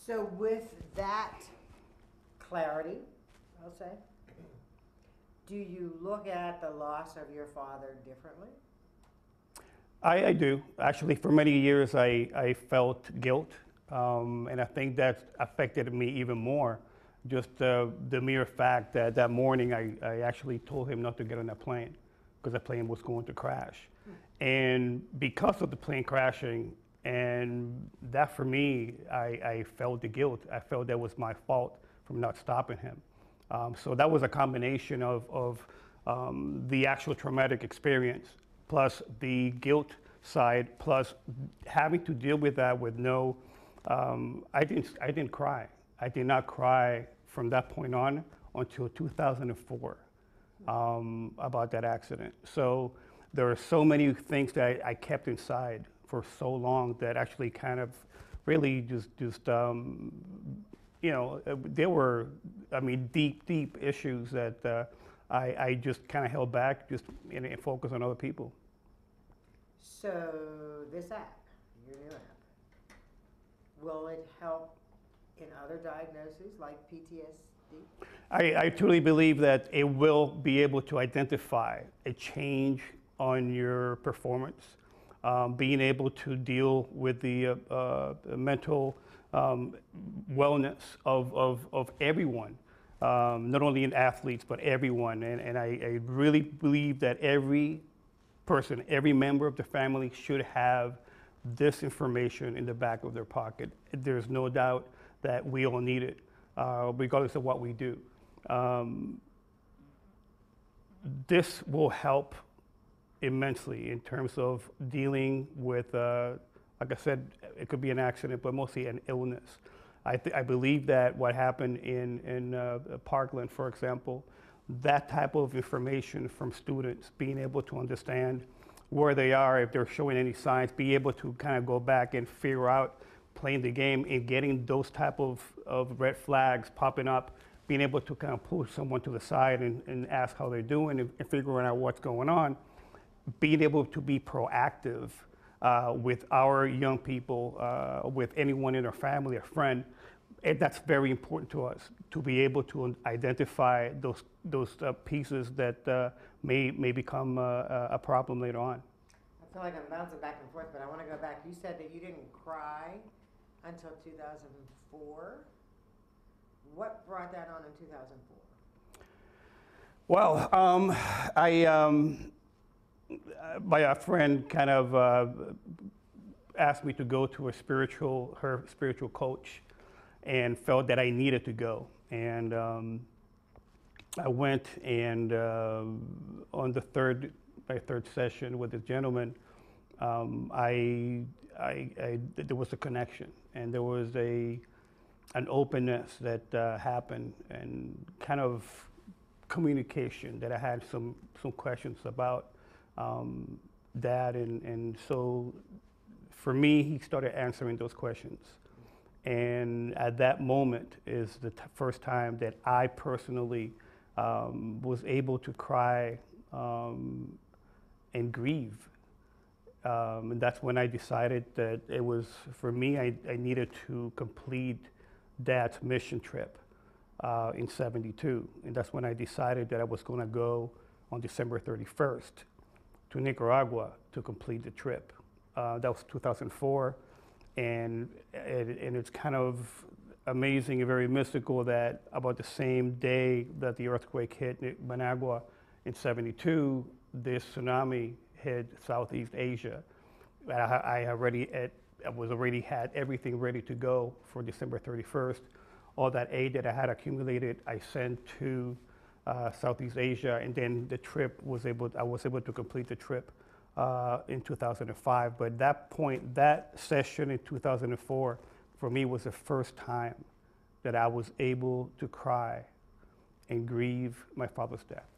So with that clarity, I'll say, do you look at the loss of your father differently? I do. Actually, for many years, I felt guilt, and I think that affected me even more. Just the mere fact that that morning I actually told him not to get on that plane because the plane was going to crash. And because of the plane crashing, and that for me, I felt the guilt. I felt that was my fault from not stopping him. So that was a combination of the actual traumatic experience, plus the guilt side, plus having to deal with that with no, I didn't cry. I did not cry from that point on until 2004 about that accident. So there are so many things that I kept inside for so long that actually kind of really just you know, there were, I mean, deep issues that I just kind of held back just and focused on other people. So this app, your new app, will it help in other diagnoses like PTSD? I truly believe that it will be able to identify a change on your performance, being able to deal with the mental wellness of everyone, not only in athletes, but everyone. And I really believe that every person, every member of the family should have this information in the back of their pocket. There's no doubt that we all need it, regardless of what we do. This will help immensely in terms of dealing with, like I said, it could be an accident, but mostly an illness. I believe that what happened in Parkland, for example, that type of information from students, being able to understand where they are, if they're showing any signs, be able to kind of go back and figure out playing the game and getting those type of red flags popping up, being able to kind of pull someone to the side and ask how they're doing and figuring out what's going on, being able to be proactive with our young people, with anyone in our family or friend, and that's very important to us, to be able to identify those pieces that may become a problem later on. I feel like I'm bouncing back and forth, but I want to go back. You said that you didn't cry until 2004. What brought that on in 2004? Well, my friend kind of asked me to go to her spiritual coach, and felt that I needed to go. And I went, and on my third session with this gentleman, there was a connection, and there was an openness that happened, and kind of communication that I had some questions about that, and so for me, he started answering those questions. And at that moment is the first time that I personally was able to cry and grieve. And that's when I decided that it was, for me, I needed to complete Dad's mission trip in '72. And that's when I decided that I was going to go on December 31st to Nicaragua to complete the trip. That was 2004. And it's kind of amazing and very mystical that about the same day that the earthquake hit Managua in '72, this tsunami hit Southeast Asia. I was already had everything ready to go for December 31st. All that aid that I had accumulated, I sent to Southeast Asia, and then the trip I was able to complete the trip in 2005, but that session in 2004, for me was the first time that I was able to cry and grieve my father's death.